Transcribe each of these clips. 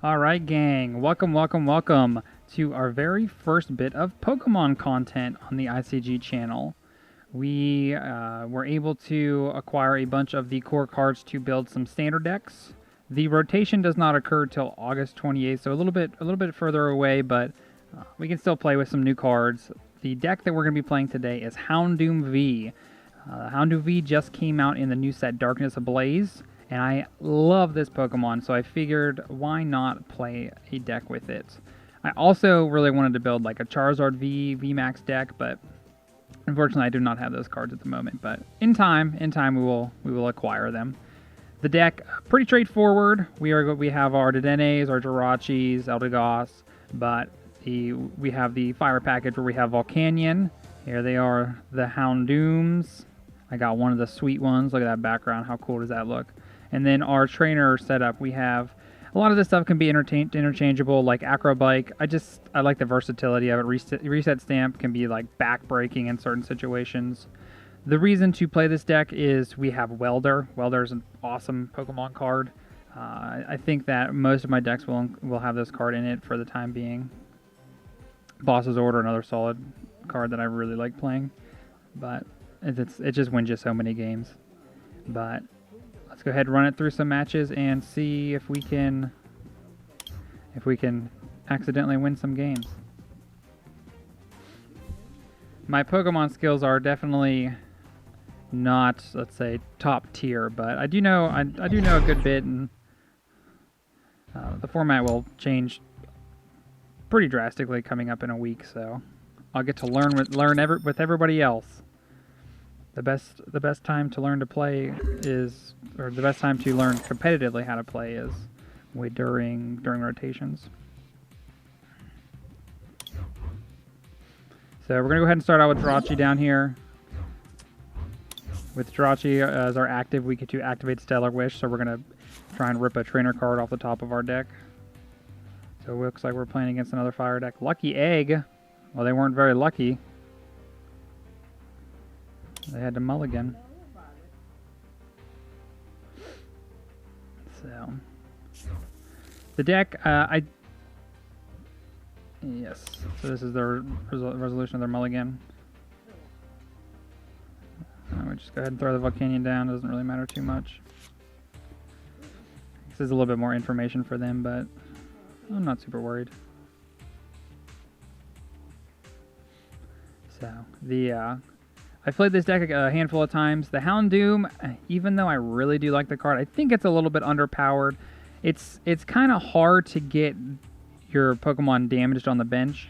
Alright gang, welcome to our very first bit of Pokemon content on the ICG channel. We were able to acquire a bunch of the core cards to build some standard decks. The rotation does not occur till August 28th, so a little bit further away, but we can still play with some new cards. The deck that we're going to be playing today is Houndoom V. Houndoom V just came out in the new set Darkness Ablaze. And I love this Pokemon, so I figured why not play a deck with it. I also really wanted to build like a Charizard V VMAX deck, but unfortunately I do not have those cards at the moment. But in time we will acquire them. The deck pretty straightforward. We have our Dedenne-GX, our Jirachis, Eldegoss, but we have the fire package where we have Volcanion. Here they are, the Houndooms. I got one of the sweet ones. Look at that background. How cool does that look? And then our trainer setup, we have a lot of this stuff can be interchangeable, like Acro Bike. I like the versatility of it. Reset Stamp can be like back-breaking in certain situations. The reason to play this deck is we have Welder. Welder is an awesome Pokemon card. I think that most of my decks will have this card in it for the time being. Boss's Order, another solid card that I really like playing, but it just wins you so many games. But let's go ahead and run it through some matches and see if we can accidentally win some games. My Pokemon skills are definitely not, let's say, top tier, but I do know a good bit, and the format will change pretty drastically coming up in a week, so I'll get to learn with everybody else. The best time to learn to play is, or the best time to learn competitively how to play is during rotations. So we're gonna go ahead and start out with Jirachi down here. With Jirachi as our active, we get to activate Stellar Wish, so we're gonna try and rip a trainer card off the top of our deck. So it looks like we're playing against another fire deck. Lucky Egg. Well, they weren't very lucky. They had to mulligan. So the deck, yes. So this is the resolution of their mulligan. We just go ahead and throw the Volcanion down. Doesn't really matter too much. This is a little bit more information for them, but I'm not super worried. So I've played this deck a handful of times. The Houndoom, even though I really do like the card, I think it's a little bit underpowered. It's kind of hard to get your Pokemon damaged on the bench.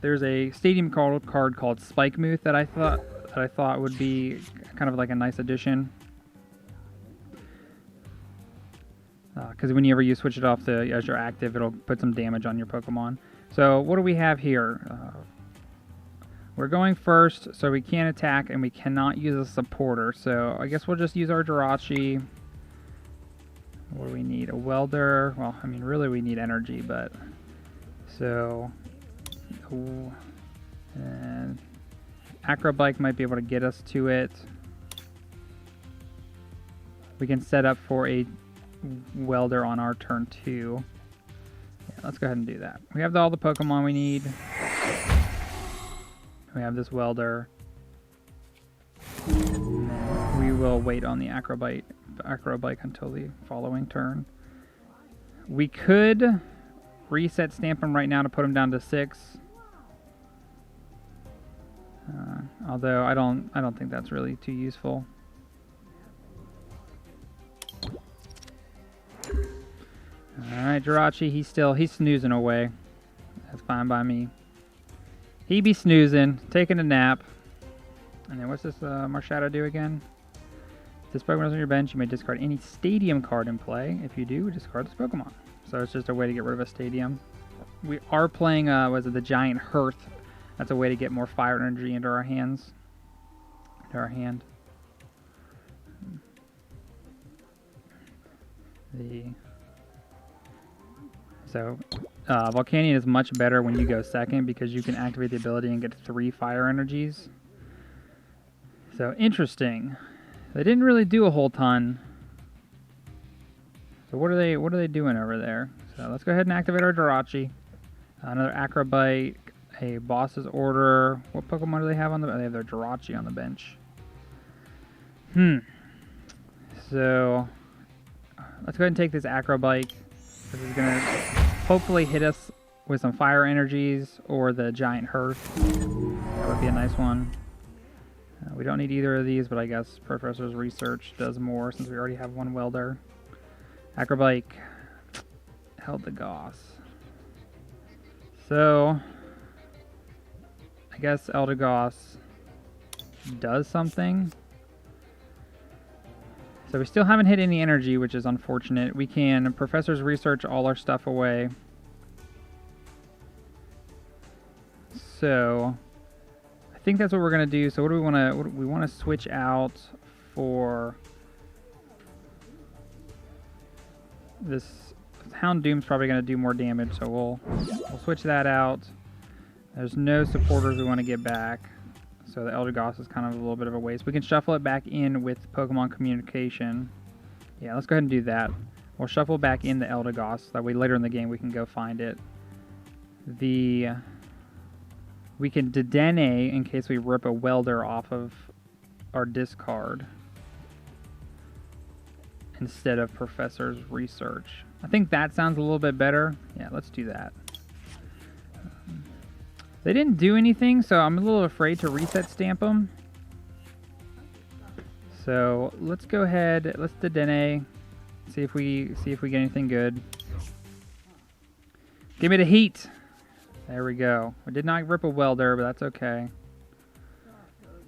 There's a stadium card called Spikemuth that I thought would be kind of like a nice addition. Because whenever you switch it off as your active, it'll put some damage on your Pokemon. So what do we have here? We're going first, so we can't attack, and we cannot use a supporter. So I guess we'll just use our Jirachi. What do we need? A Welder. Well, I mean, really we need energy, but... So... and Acro Bike might be able to get us to it. We can set up for a Welder on our turn 2. Yeah, let's go ahead and do that. We have all the Pokemon we need. We have this Welder. We will wait on the Acro Bike until the following turn. We could reset stamp him right now to put him down to 6. Although I don't think that's really too useful. Alright, Jirachi, he's snoozing away. That's fine by me. He be snoozing, taking a nap. And then what's this Marshadow do again? If this Pokemon is on your bench, you may discard any stadium card in play. If you do, discard this Pokemon. So it's just a way to get rid of a stadium. We are playing, the Giant Hearth. That's a way to get more fire energy into our hands. Into our hand. So Volcanion is much better when you go second because you can activate the ability and get 3 fire energies. So interesting. They didn't really do a whole ton. So what are they doing over there? So let's go ahead and activate our Jirachi. Another Acro Bike, a boss's order. What Pokemon do they have on the? They have their Jirachi on the bench. So let's go ahead and take this Acro Bike. This is gonna hopefully hit us with some fire energies or the Giant Hearth. That would be a nice one. We don't need either of these, but I guess Professor's Research does more since we already have one Welder. Acro Bike, Eldegoss. So I guess Eldegoss does something. So we still haven't hit any energy, which is unfortunate. We can Professor's Research all our stuff away. So I think that's what we're gonna do. So what do we want to? We want to switch out for this. Houndoom's probably gonna do more damage, so we'll switch that out. There's no supporters we want to get back, so the Eldegoss is kind of a little bit of a waste. We can shuffle it back in with Pokemon Communication. Yeah, let's go ahead and do that. We'll shuffle back in the Eldegoss. That way later in the game we can go find it. We can Dedenne in case we rip a Welder off of our discard instead of Professor's Research. I think that sounds a little bit better. Yeah, let's do that. They didn't do anything, so I'm a little afraid to reset stamp them. So let's go ahead. Let's Dedenne. See if we get anything good. Give me the heat. There we go. We did not rip a Welder, but that's okay.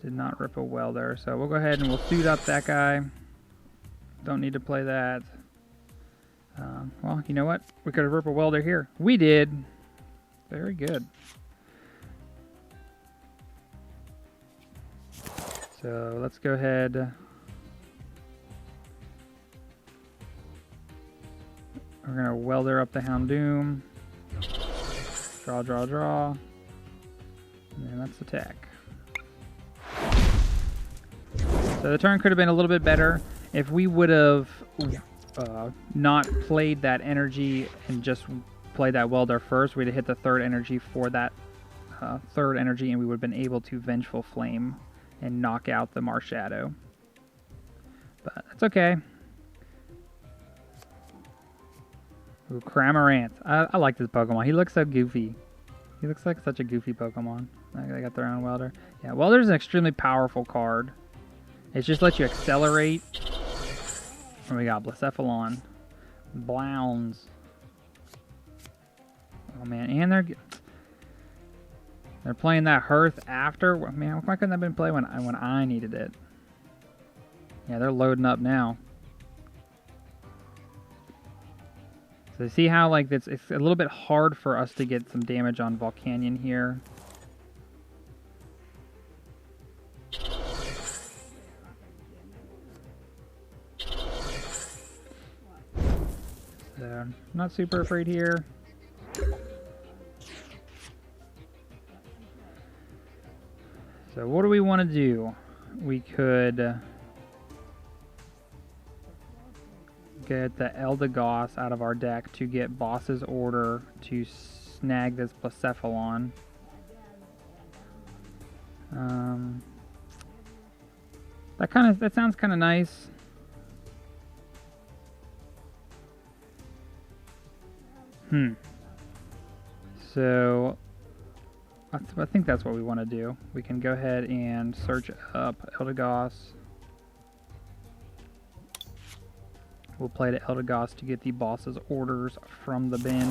Did not rip a Welder, so we'll go ahead and we'll suit up that guy. Don't need to play that. Well, you know what? We could have ripped a Welder here. We did. Very good. So let's go ahead. We're going to Welder up the Houndoom. Draw, draw, draw. And that's attack. So the turn could have been a little bit better if we would have not played that energy and just played that Welder first. We'd have hit the third energy for that third energy, and we would have been able to Vengeful Flame and knock out the Marshadow. But that's okay. Ooh, Cramorant. I like this Pokemon. He looks so goofy. He looks like such a goofy Pokemon. They got their own Welder. Yeah, Welder's an extremely powerful card. It just lets you accelerate. And we got Blacephalon. Blounds. Oh man, and they're playing that Hearth after. Man, why couldn't that have been played when I needed it? Yeah, they're loading up now. So see how like it's a little bit hard for us to get some damage on Volcanion here. So not super afraid here. So what do we want to do? We could get the Eldegoss out of our deck to get Boss's Order to snag this Blacephalon. That sounds kind of nice. So I think that's what we want to do. We can go ahead and search up Eldegoss. We'll play to Eldegoss to get the boss's orders from the bin.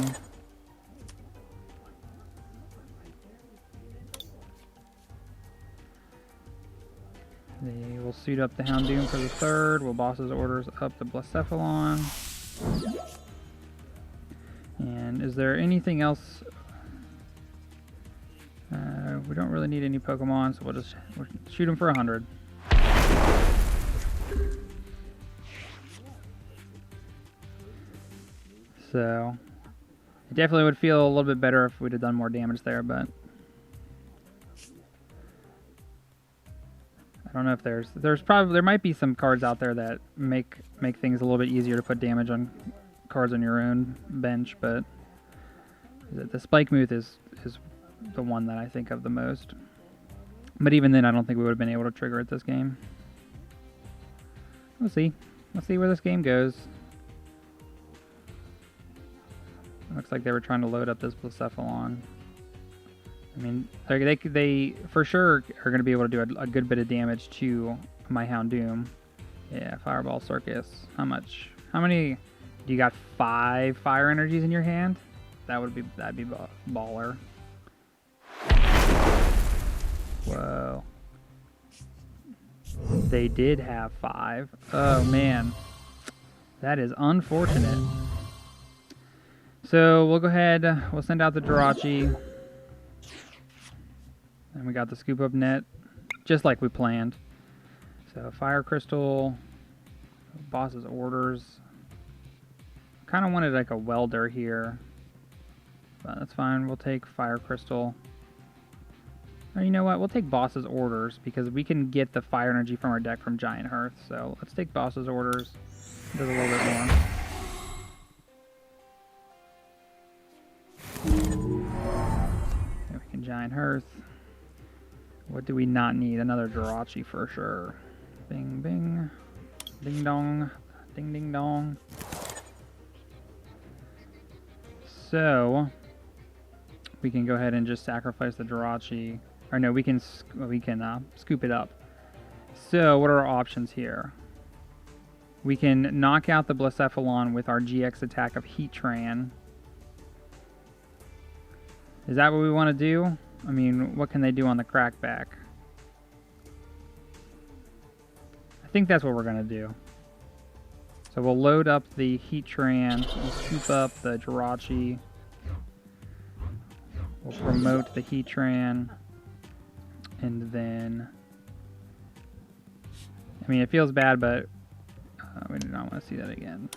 We'll suit up the Houndoom for the third. We'll boss's orders up the Blacephalon. And is there anything else? We don't really need any Pokemon, so we'll shoot them for 100. So it definitely would feel a little bit better if we'd have done more damage there, but I don't know if there might be some cards out there that make things a little bit easier to put damage on cards on your own bench, but the Spike Mooth is the one that I think of the most. But even then, I don't think we would have been able to trigger it this game. We'll see. Let's see where this game goes. It looks like they were trying to load up this Blacephalon. I mean, they for sure are going to be able to do a good bit of damage to my Houndoom. Yeah, Fireball Circus. How much? How many? Do you got 5 fire energies in your hand? That'd be baller. Whoa. They did have 5. Oh man, that is unfortunate. So we'll go ahead. We'll send out the Jirachi. And we got the Scoop Up Net, just like we planned. So Fire Crystal, Boss's Orders. Kind of wanted like a Welder here, but that's fine. We'll take Fire Crystal. Or you know what? We'll take Boss's Orders because we can get the fire energy from our deck from Giant Hearth. So let's take Boss's Orders. Does a little bit more. There we can Giant Hearth. What do we not need? Another Jirachi for sure. Bing, bing. Ding dong. Ding, ding dong. So, we can go ahead and just sacrifice the Jirachi. Or no, we can scoop it up. So, what are our options here? We can knock out the Blacephalon with our GX attack of Heatran. Is that what we want to do? I mean, what can they do on the crackback? I think that's what we're going to do. So we'll load up the Heatran, we'll scoop up the Jirachi, we'll promote the Heatran, and then... I mean, it feels bad, but we do not want to see that again.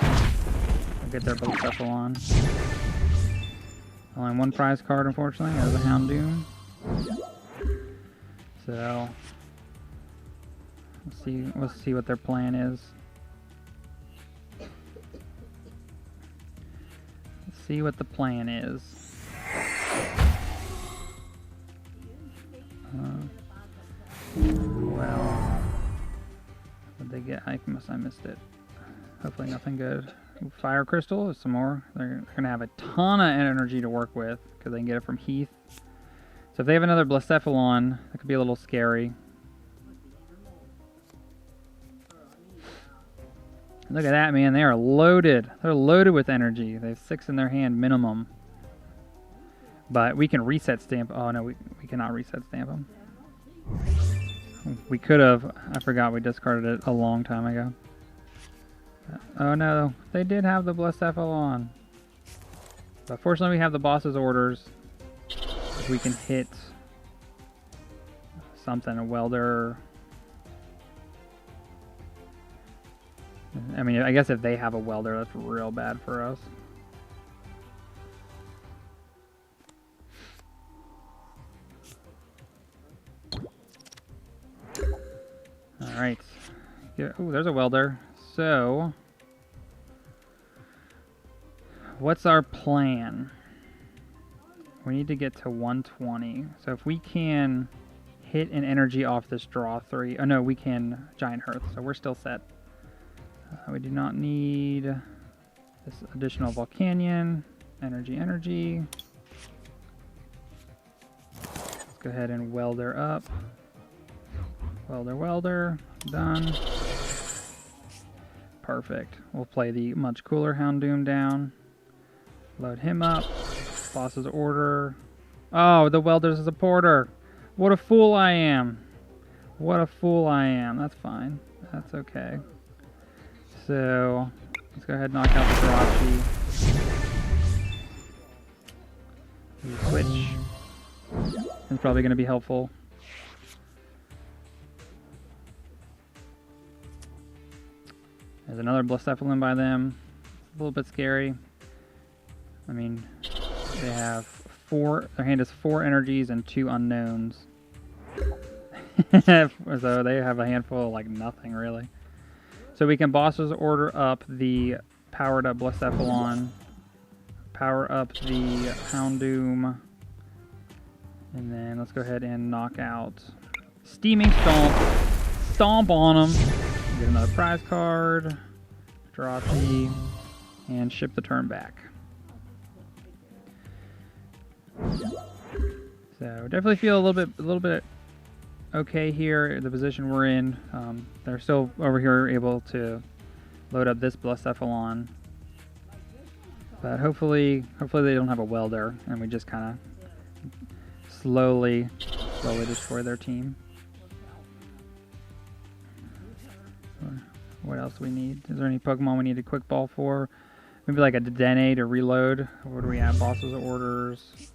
We'll get their Blacephalon. Only 1 prize card, unfortunately, as a Houndoom. So we'll see what their plan is. Let's see what the plan is. Well, what did they get? I missed it. Hopefully nothing good. Fire Crystal is some more. They're going to have a ton of energy to work with because they can get it from Heath. So if they have another Blacephalon, that could be a little scary. Look at that, man. They are loaded. They're loaded with energy. They have 6 in their hand minimum. But we can reset stamp. Oh, no, we cannot reset stamp them. We could have. I forgot we discarded it a long time ago. Oh no, they did have the Blacephalon. But fortunately we have the Boss's Orders. We can hit something, a Welder. I mean, I guess if they have a Welder, that's real bad for us. Alright. Oh, there's a Welder. So, what's our plan? We need to get to 120. So if we can hit an energy off this draw 3. Oh no, we can Giant Hearth, so we're still set. We do not need this additional Volcanion. Energy. Let's go ahead and Welder up. Welder. Done. Perfect. We'll play the much cooler Houndoom down. Load him up. Boss's Order. Oh, the Welder's a supporter. What a fool I am. What a fool I am. That's fine. That's okay. So, let's go ahead and knock out the Jirachi. Switch. It's probably going to be helpful. There's another Blacephalon by them. A little bit scary. I mean, they have 4, their hand is 4 energies and 2 unknowns. So they have a handful of like nothing really. So we can Boss's Order up the powered up Blacephalon. Power up the Houndoom. And then let's go ahead and knock out Steaming Stomp. Stomp on them. Get another prize card. Jirachi. And ship the turn back. So definitely feel a little bit okay here. The position we're in. They're still over here able to load up this Blacephalon. But hopefully they don't have a welder, and we just kind of slowly destroy their team. What else do we need? Is there any Pokemon we need a quick ball for? Maybe like a Dedenne to reload. Where do we have? Bosses orders.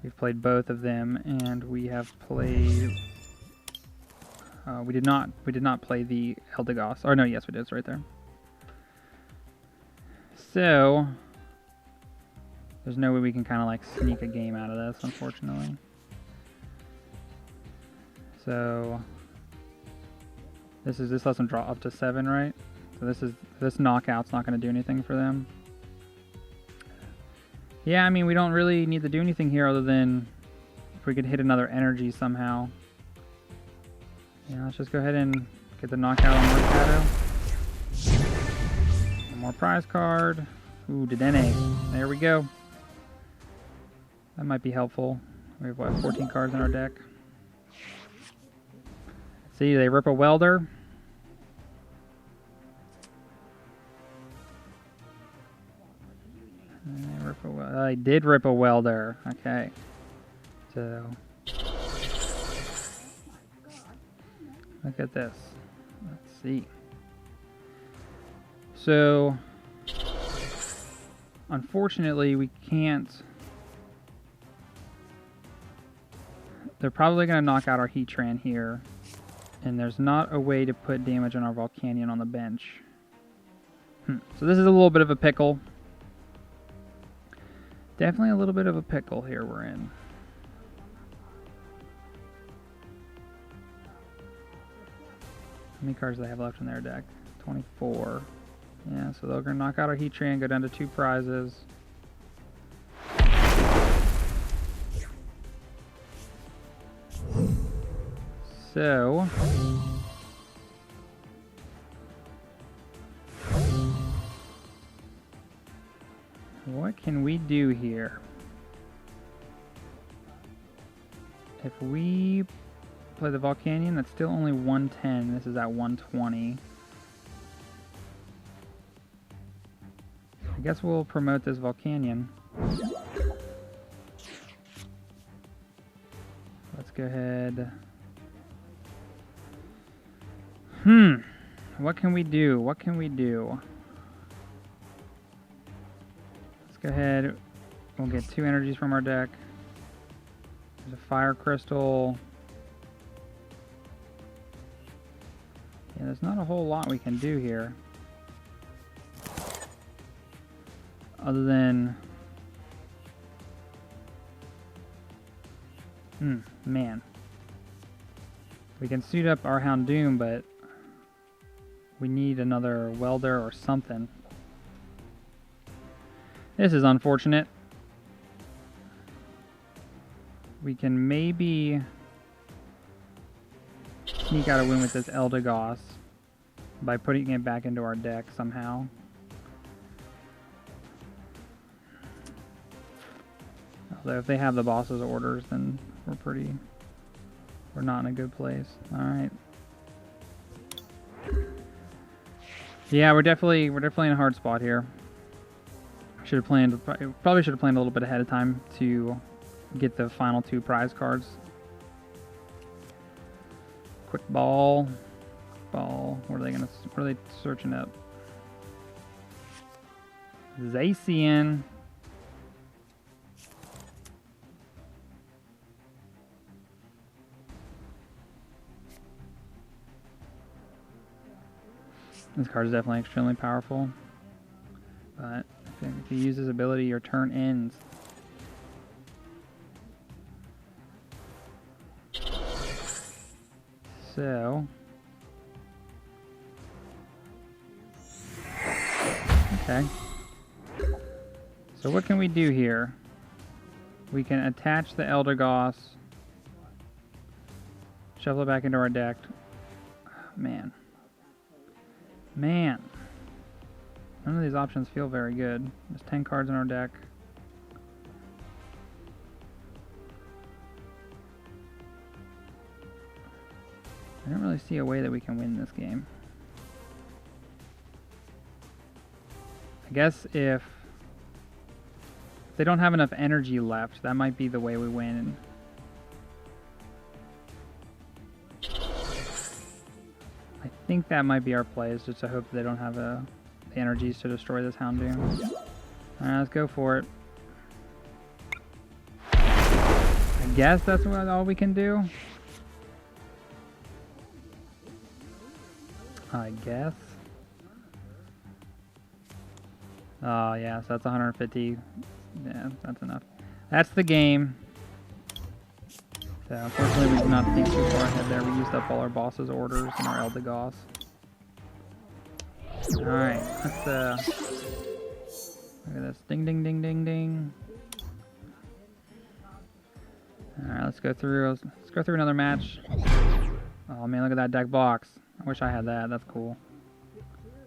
We've played both of them, and we have played. We did not play the Eldegoss. Or no, yes we did. It's right there. So there's no way we can kind of like sneak a game out of this, unfortunately. So this lets them draw up to 7, right? So this knockout's not going to do anything for them. Yeah, I mean, we don't really need to do anything here other than if we could hit another energy somehow. Yeah, let's just go ahead and get the knockout on Mercado. One more prize card. Ooh, Dedenne. There we go. That might be helpful. We have, what, 14 cards in our deck. See, they rip a welder. I did rip a welder. Okay. So look at this. Let's see. So unfortunately we can't. They're probably going to knock out our Heatran here. And there's not a way to put damage on our Volcanion on the bench. So this is a little bit of a pickle. Definitely a little bit of a pickle here we're in. How many cards do they have left in their deck? 24. Yeah, so they're going to knock out our Heatran, go down to 2 prizes. So what can we do here? If we play the Volcanion, that's still only 110. This is at 120. I guess we'll promote this Volcanion. Let's go ahead. What can we do? What can we do? Let's go ahead. We'll get 2 energies from our deck. There's a Fire Crystal. Yeah, there's not a whole lot we can do here. Other than... man. We can suit up our Houndoom, but we need another welder or something. This is unfortunate. We can maybe sneak out a win with this Eldegoss by putting it back into our deck somehow. Although if they have the boss's orders, then we're not in a good place. Alright. Yeah, we're definitely in a hard spot here. Probably should have planned a little bit ahead of time to get the final 2 prize cards. Quick ball. What are they searching up? Zacian. This card is definitely extremely powerful, but if you use this ability, your turn ends. So Okay. So what can we do here? We can attach the Eldegoss. Shuffle it back into our deck. Man. Man. None of these options feel very good. There's 10 cards in our deck. I don't really see a way that we can win this game. I guess if they don't have enough energy left, that might be the way we win. I think that might be our play, is just to hope that they don't have the energies to destroy this Houndoom. Alright, let's go for it. I guess that's all we can do. I guess. Oh, yeah, so that's 150. Yeah, that's enough. That's the game. So, unfortunately, we did not think too far ahead there. We used up all our boss's orders and our Eldegoss. Alright, let's, look at this. Ding, ding, ding, ding, ding. Alright, let's go through another match. Oh, man, look at that deck box. I wish I had that. That's cool.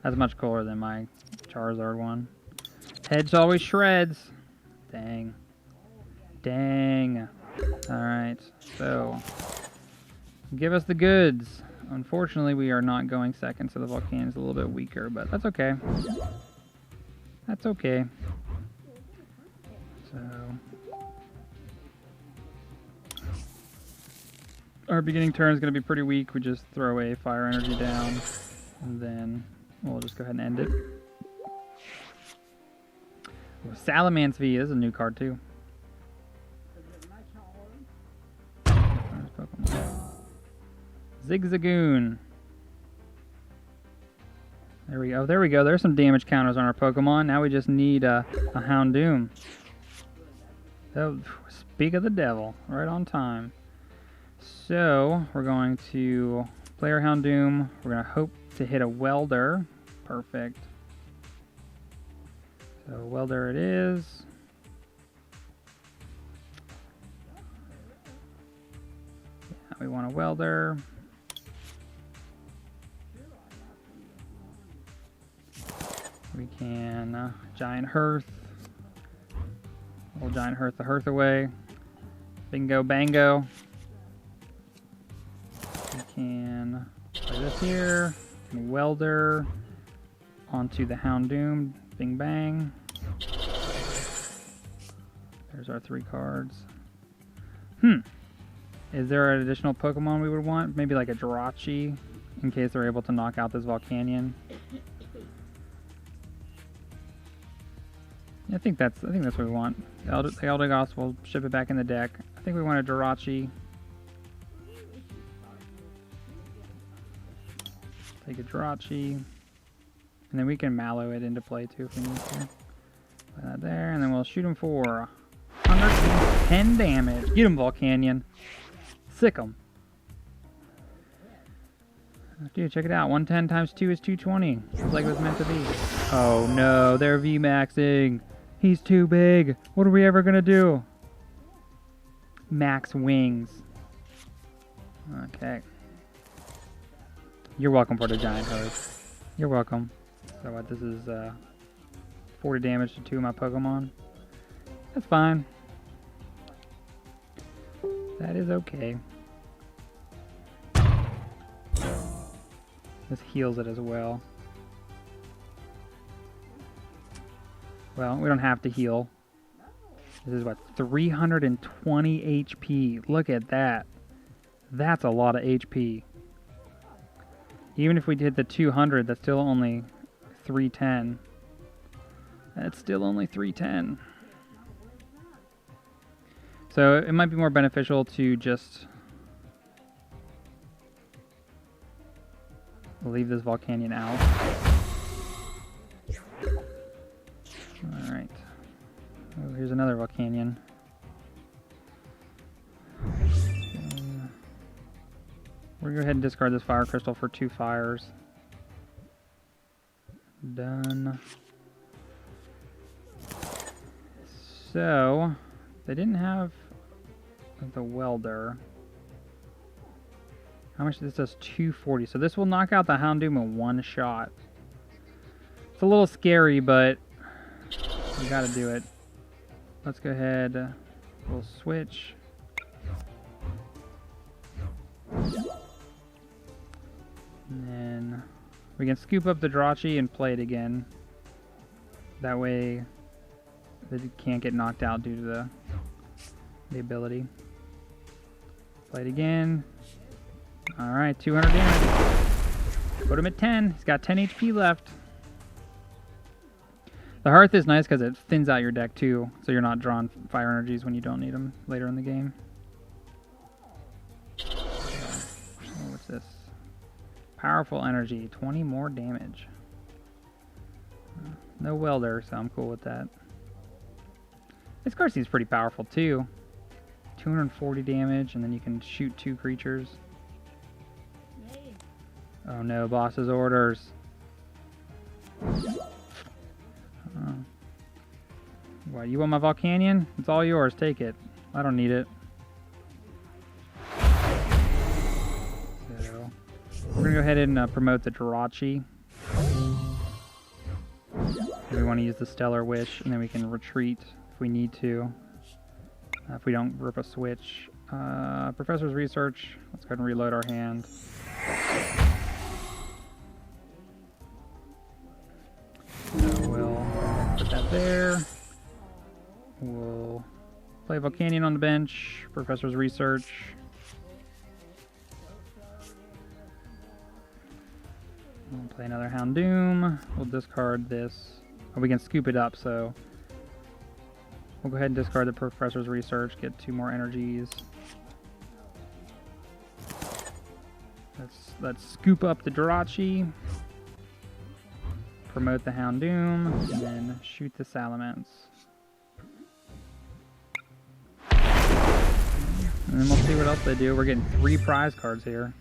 That's much cooler than my Charizard one. Heads always shreds. Dang. Dang. Alright, so give us the goods. Unfortunately, we are not going second, so the Volcanion is a little bit weaker, but that's okay. That's okay. So our beginning turn is going to be pretty weak. We just throw away Fire Energy down, and then we'll just go ahead and end it. Salamence V is a new card too. Zigzagoon. There we go. There we go. There's some damage counters on our Pokemon. Now we just need a Houndoom. Oh, speak of the devil. Right on time. So, we're going to play our Houndoom. We're going to hope to hit a Welder. Perfect. So, Welder it is. Yeah, we want a Welder. We can Giant Hearth. We'll Giant Hearth the Hearth away. Bingo bango. We can play this here. And Welder onto the Houndoom. Bing bang. There's our 3 cards. Is there an additional Pokemon we would want? Maybe like a Jirachi, in case they're able to knock out this Volcanion. I think that's what we want. The Eldegoss, will ship it back in the deck. I think we want a Jirachi. Take a Jirachi. And then we can Mallow it into play too if we need to. Put that there, and then we'll shoot him for 110 damage. Get him, Volcanion. Sick him. Dude, check it out. 110 times 2 is 220. It's like it was meant to be. Oh no, they're VMAXing. He's too big. What are we ever gonna do? Max wings. Okay. You're welcome for the Giant Hearth. You're welcome. So what, this is 40 damage to 2 of my Pokemon. That's fine. That is okay. This heals it as well. Well, we don't have to heal. This is what, 320 HP. Look at that. That's a lot of HP. Even if we did the 200, that's still only 310. That's still only 310. So it might be more beneficial to just leave this Volcanion out. Alright. Oh, here's another Volcanion. We're going to go ahead and discard this Fire Crystal for 2 fires. Done. So, they didn't have the welder. How much? This does 240. So this will knock out the Houndoom in one shot. It's a little scary, but we gotta do it. Let's go ahead. We'll switch. And then we can scoop up the Jirachi and play it again. That way it can't get knocked out due to the ability. Play it again. Alright, 200 damage. Put him at 10. He's got 10 HP left. The Hearth is nice because it thins out your deck too, so you're not drawing fire energies when you don't need them later in the game. Oh, what's this? Powerful energy, 20 more damage. No welder, so I'm cool with that. This card seems pretty powerful too. 240 damage, and then you can shoot 2 creatures. Oh no, boss's orders. What, you want my Volcanion? It's all yours, take it. I don't need it. So, we're gonna go ahead and promote the Jirachi. We want to use the Stellar Wish, and then we can retreat if we need to. If we don't rip a switch. Professor's Research. Let's go ahead and reload our hand. So we'll put that there. We'll play Volcanion on the bench. Professor's Research. We'll play another Houndoom. We'll discard this. Oh, we can scoop it up, so we'll go ahead and discard the Professor's Research, get 2 more energies. Let's scoop up the Jirachi, promote the Houndoom, and then shoot the Salamence. And then we'll see what else they do. We're getting 3 prize cards here.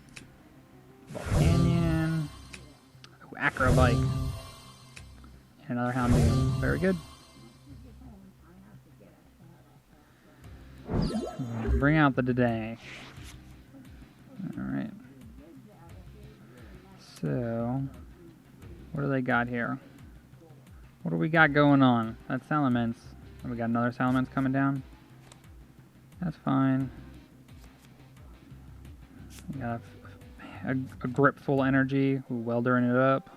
Volcanion, Acro Bike, and another Houndoom. Very good. Bring out the Dedenne. Alright. So, what do they got here? What do we got going on? That's Salamence. Oh, we got another Salamence coming down. That's fine. We got a grip full energy. Ooh, weldering it up.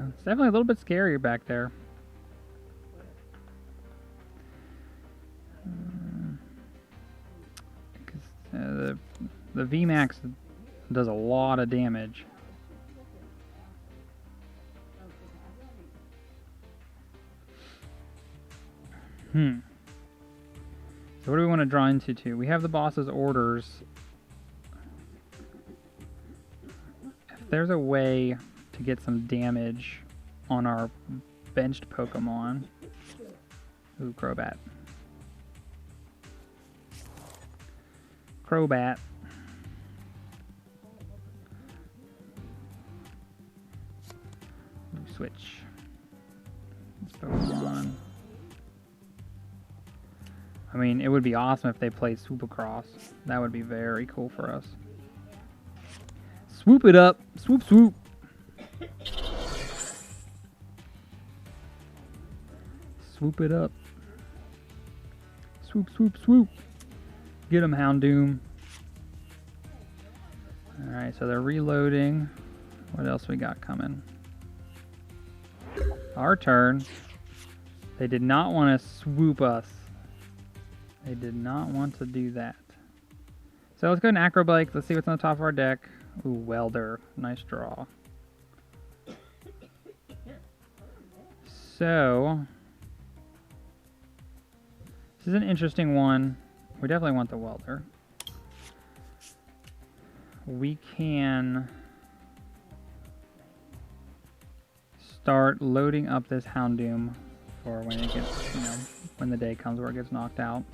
It's definitely a little bit scarier back there. The VMAX does a lot of damage. So what do we want to draw into too? We have the boss's orders. If there's a way to get some damage on our benched Pokemon. Ooh, Crobat. Crobat. Ooh, switch. Let's Pokemon. I mean, it would be awesome if they played Swoop Across. That would be very cool for us. Swoop it up. Swoop, swoop. Swoop it up. Swoop, swoop, swoop. Get him, Houndoom. Alright, so they're reloading. What else we got coming? Our turn. They did not want to swoop us. They did not want to do that. So let's go to Acro Bike. Let's see what's on the top of our deck. Ooh, Welder. Nice draw. So, this is an interesting one. We definitely want the Welder. We can start loading up this Houndoom for when it gets, when the day comes where it gets knocked out.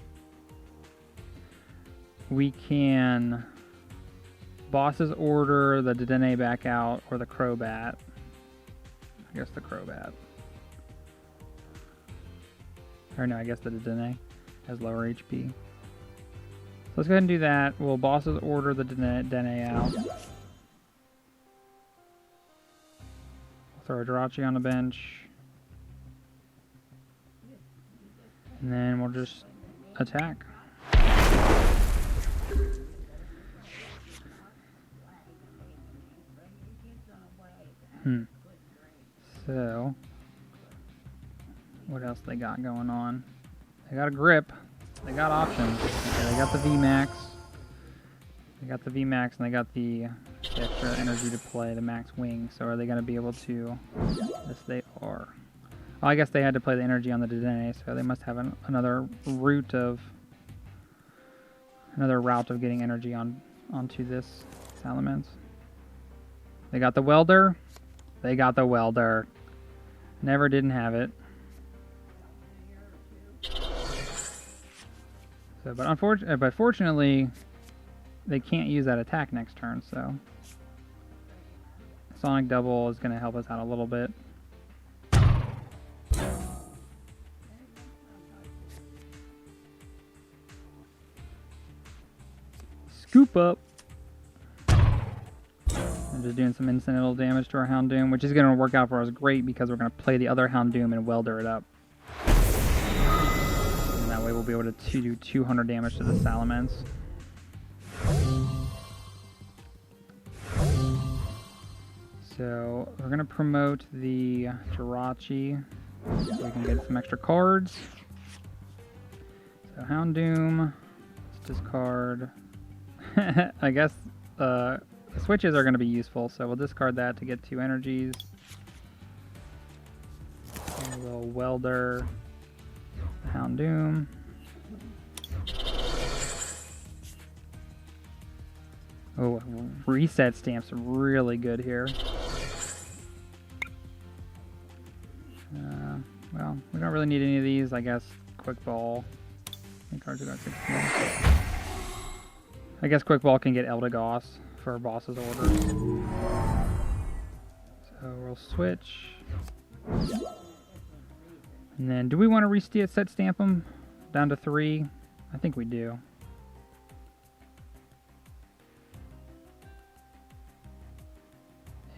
We can boss's order the Dedenne back out or the Crobat. I guess the Crobat. Or no, I guess the Dedenne has lower HP. So let's go ahead and do that. We'll bosses order the Dedenne out. Throw a Jirachi on the bench. And then we'll just attack. So, what else they got going on? They got a grip. They got options. Okay, they got the VMAX. They got the VMAX and they got the extra energy to play the max wing. So are they going to be able to? Yes, they are. Well, I guess they had to play the energy on the Dedenne, so they must have another route of getting energy onto this Salamence. They got the Welder. They got the Welder. Never didn't have it. So, but fortunately, they can't use that attack next turn. So, Sonic Double is going to help us out a little bit. Scoop Up. I'm just doing some incidental damage to our Houndoom, which is going to work out for us great because we're going to play the other Houndoom and welder it up. And that way we'll be able to do 200 damage to the Salamence. So we're going to promote the Jirachi so we can get some extra cards. So Houndoom, let's discard. I guess switches are going to be useful, so we'll discard that to get 2 energies. A little Welder, Houndoom. Oh, Reset Stamp's really good here. Well, we don't really need any of these. I guess Quick Ball. Cards got 16. I guess Quick Ball can get Eldegoss for boss's orders. So we'll switch. And then, do we want to reset stamp them down to 3? I think we do.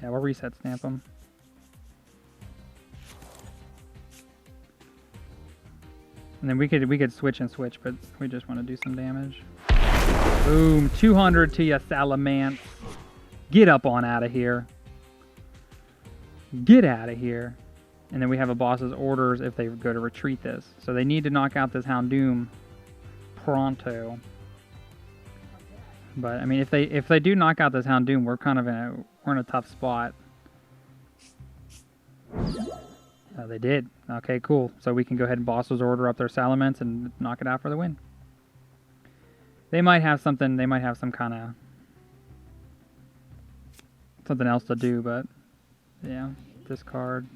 Yeah, we'll reset stamp them. And then we could switch and switch, but we just want to do some damage. Boom, 200 to ya, Salamence. Get up on out of here. Get out of here. And then we have a boss's orders if they go to retreat this. So they need to knock out this Houndoom pronto. But I mean, if they do knock out this Houndoom, we're kind of in a tough spot. Oh, they did. Okay, cool. So we can go ahead and boss's order up their Salamence and knock it out for the win. They might have something. They might have some kind of something else to do, but yeah, discard.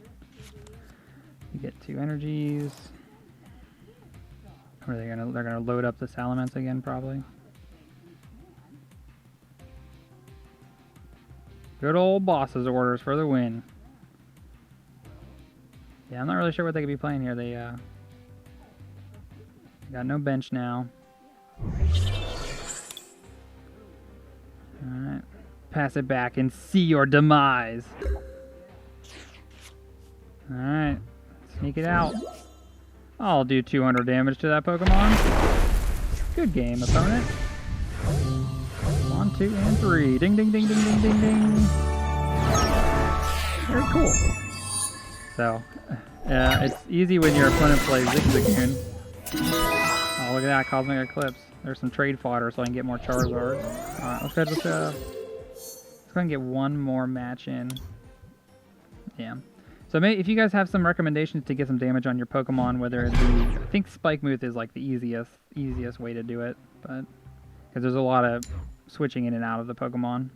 You get 2 energies. Or they're gonna load up the Salamence again, probably. Good old boss's orders for the win. Yeah, I'm not really sure what they could be playing here. They got no bench now. Alright. Pass it back and see your demise. Alright. Sneak it out. I'll do 200 damage to that Pokemon. Good game, opponent. 1, 2, and 3. Ding, ding, ding, ding, ding, ding, ding. Very cool. So, it's easy when your opponent plays Zigzagoon. Oh, look at that, Cosmic Eclipse. There's some trade fodder so I can get more Charizards. Alright, let's go ahead and get one more match in. Yeah. So if you guys have some recommendations to get some damage on your Pokemon, whether it be, I think Spike Move is like the easiest way to do it, but because there's a lot of switching in and out of the Pokemon,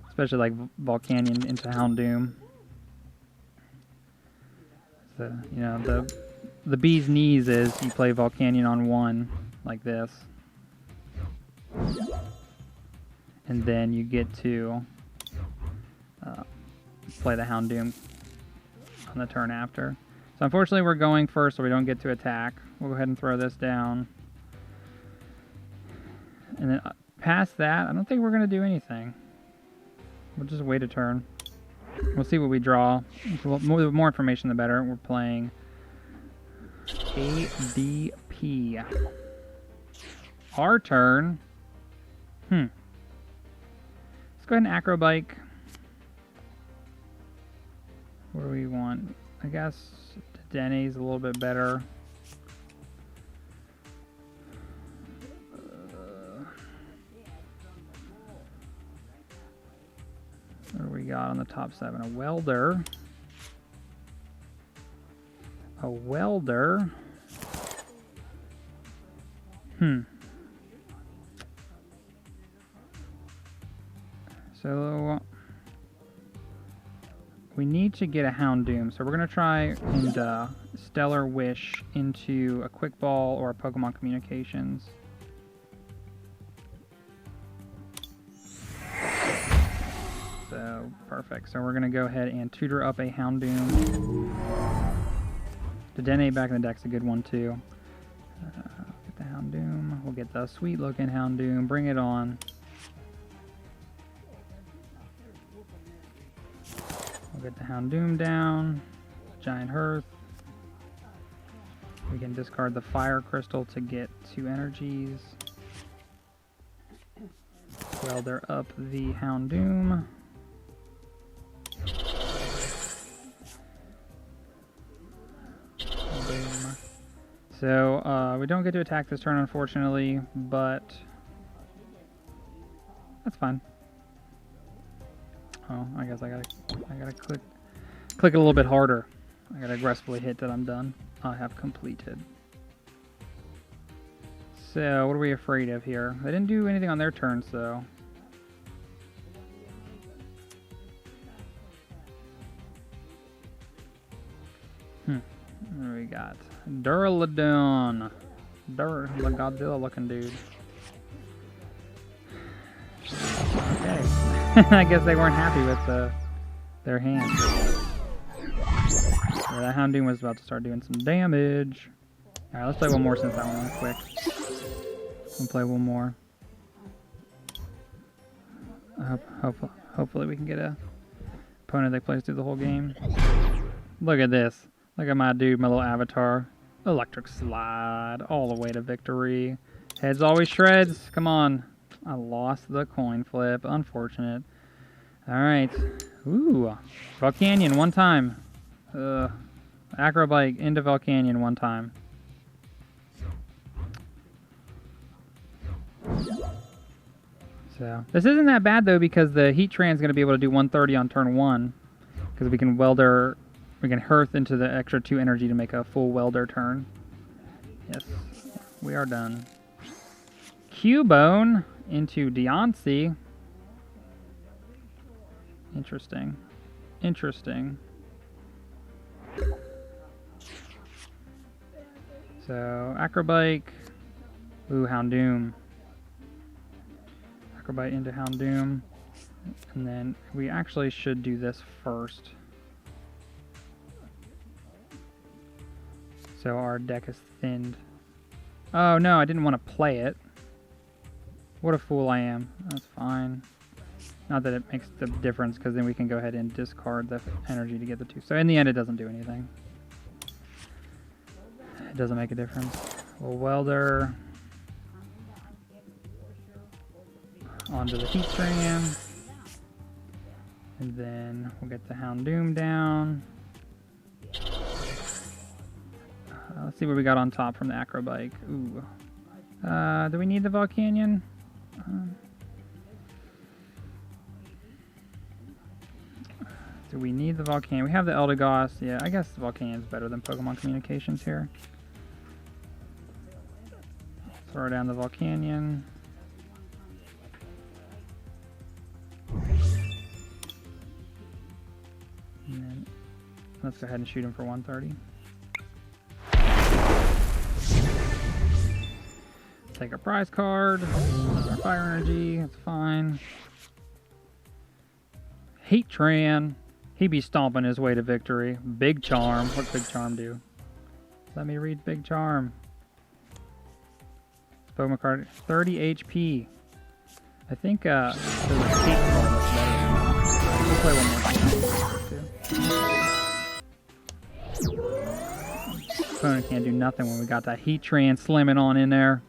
especially like Volcanion into Houndoom. So, you know, the bee's knees is you play Volcanion on 1 like this, and then you get to play the Houndoom on the turn after. So unfortunately we're going first so we don't get to attack. We'll go ahead and throw this down. And then past that, I don't think we're going to do anything. We'll just wait a turn. We'll see what we draw. The more information, the better. We're playing ADP. Our turn. Let's go ahead and Acro Bike. What do we want? I guess Denny's a little bit better. What do we got on the top 7? A Welder. A Welder. So we need to get a Houndoom. So we're going to try and Stellar Wish into a Quick Ball or a Pokémon Communications. So, perfect. So we're going to go ahead and tutor up a Houndoom. Dedenne back in the deck's a good one, too. Get the Houndoom. We'll get the sweet-looking Houndoom. Bring it on. We'll get the Houndoom down. Giant Hearth. We can discard the Fire Crystal to get 2 energies. Welder up the Houndoom. So, we don't get to attack this turn, unfortunately, but that's fine. Oh, I guess I gotta click it a little bit harder. I gotta aggressively hit that I'm done. I have completed. So, what are we afraid of here? They didn't do anything on their turn, so... What do we got? Duraludon. Godzilla looking dude. Okay. I guess they weren't happy with their hand. Yeah, that Houndoom was about to start doing some damage. Alright, let's play one more since that one went quick. We'll play one more. Hopefully we can get a opponent that plays through the whole game. Look at this. Look at my dude, my little avatar. Electric slide all the way to victory. Heads always shreds. Come on. I lost the coin flip. Unfortunate. Alright. Ooh. Volcanion one time. Acro Bike into Volcanion one time. So, this isn't that bad though because the Heatran is going to be able to do 130 on turn 1. Because we can Welder... We can Hearth into the extra 2 energy to make a full Welder turn. Yes, we are done. Cubone into Deontay. Interesting. Interesting. So, Acro Bike. Ooh, Houndoom. Acro Bike into Houndoom. And then we actually should do this first. So our deck is thinned. Oh no, I didn't want to play it. What a fool I am. That's fine. Not that it makes the difference, because then we can go ahead and discard the energy to get the 2. So in the end, it doesn't do anything. It doesn't make a difference. We'll Welder onto the Heatran. And then we'll get the Houndoom down. Let's see what we got on top from the Acro Bike. Ooh. Do we need the Volcanion? Do we need the Volcanion? We have the Eldegoss. Yeah, I guess the Volcanion is better than Pokémon Communications here. Throw down the Volcanion. And then let's go ahead and shoot him for 130. Take a prize card, our Fire Energy, it's fine. Heatran, He be stomping his way to victory. Big Charm. What's Big Charm do? Let me read Big Charm. Pokemon card, 30 HP. I think there's a Cape card that's better than that. We'll play one more time. Opponent can't do nothing when we got that Heatran slamming on in there.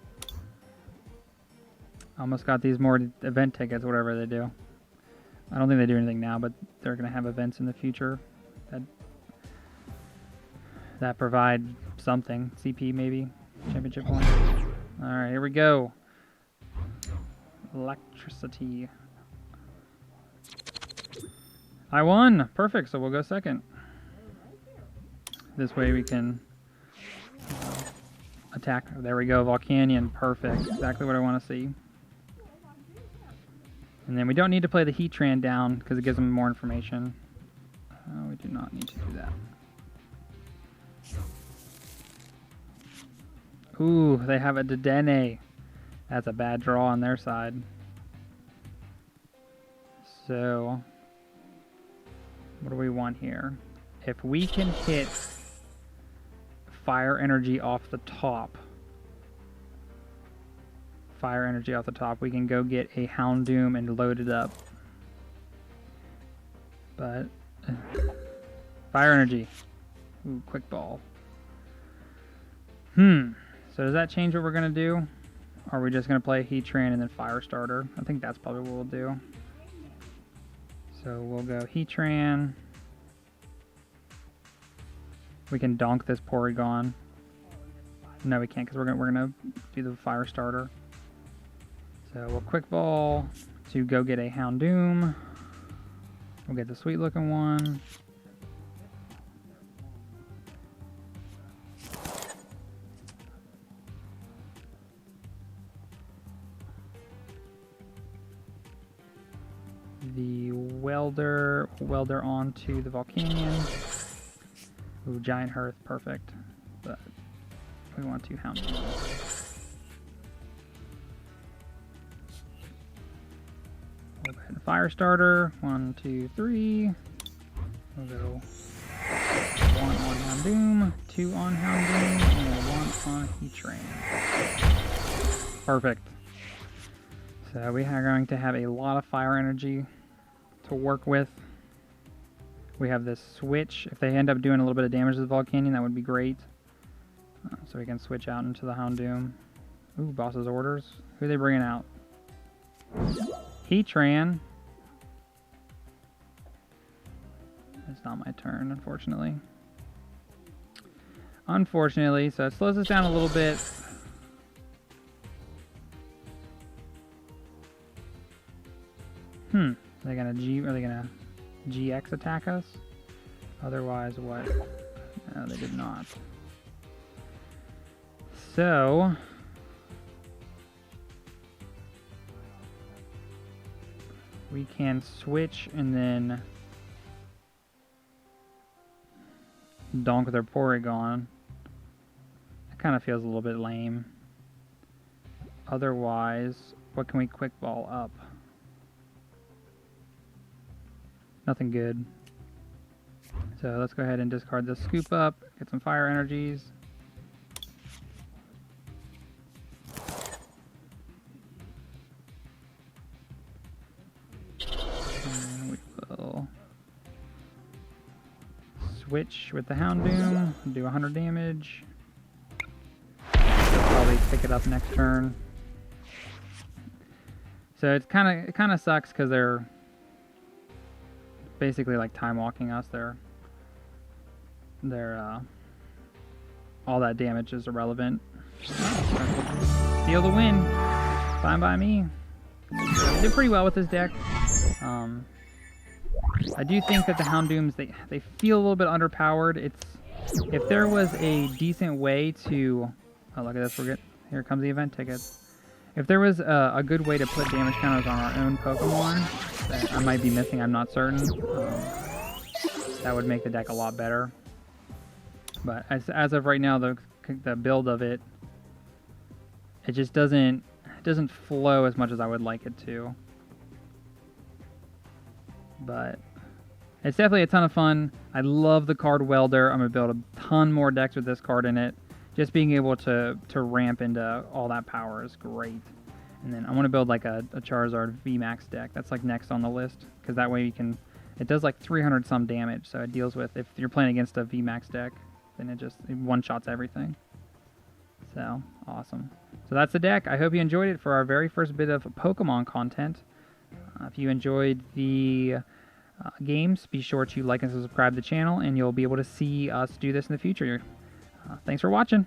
Almost got these more event tickets, whatever they do. I don't think they do anything now, but they're going to have events in the future that provide something. CP maybe? Championship points. Alright, here we go. Electricity. I won! Perfect, so we'll go second. This way we can attack. There we go, Volcanion. Perfect. Exactly what I want to see. And then we don't need to play the Heatran down because it gives them more information. We do not need to do that. Ooh, they have a Dedenne. That's a bad draw on their side. So, what do we want here? If we can hit Fire Energy off the top, we can go get a Houndoom and load it up. But, Fire Energy. Ooh, Quick Ball. So does that change what we're going to do? Or are we just going to play Heatran and then Fire Starter? I think that's probably what we'll do. So we'll go Heatran. We can donk this Porygon. No, we can't because we're gonna do the Fire Starter. So we'll Quick Ball to go get a Houndoom. We'll get the sweet looking one. The Welder onto the Volcanion. Ooh, Giant Hearth, perfect. But we want to Hound. We'll go ahead and Fire Starter. 1, 2, 3. We'll go 1 on Houndoom, 2 on Houndoom, and 1 on Heatran. Perfect. So we are going to have a lot of fire energy to work with. We have this switch. If they end up doing a little bit of damage to the Volcanion, that would be great. So we can switch out into the Houndoom. Ooh, boss's orders. Who are they bringing out? Heatran. It's not my turn, unfortunately. So it slows us down a little bit. Are they gonna GX attack us? Otherwise, what? No, they did not. So we can switch and then donk their Porygon. That kind of feels a little bit lame. Otherwise, what can we Quick Ball up? Nothing good. So let's go ahead and discard this Scoop Up, get some fire energies. And we will switch with the Houndoom, do 100 damage. They'll probably pick it up next turn. So it kind of sucks because they're basically like time walking us. They're all that damage is irrelevant. Steal the win. Fine by me. I did pretty well with this deck. I do think that the Houndooms they feel a little bit underpowered. If there was a decent way to look at this, here comes the event tickets. If there was a good way to put damage counters on our own Pokemon that I might be missing, I'm not certain, that would make the deck a lot better. But as of right now, the build of it just doesn't flow as much as I would like it to. But It's definitely a ton of fun. I love the card Welder. I'm going to build a ton more decks with this card in it. Just being able to ramp into all that power is great. And then I want to build like a Charizard VMAX deck. That's like next on the list, because that way you can... It does like 300 some damage, so it deals with... If you're playing against a VMAX deck, then it one-shots everything. So, awesome. So that's the deck. I hope you enjoyed it for our very first bit of Pokemon content. If you enjoyed the games, be sure to like and subscribe to the channel, and you'll be able to see us do this in the future. Thanks for watching.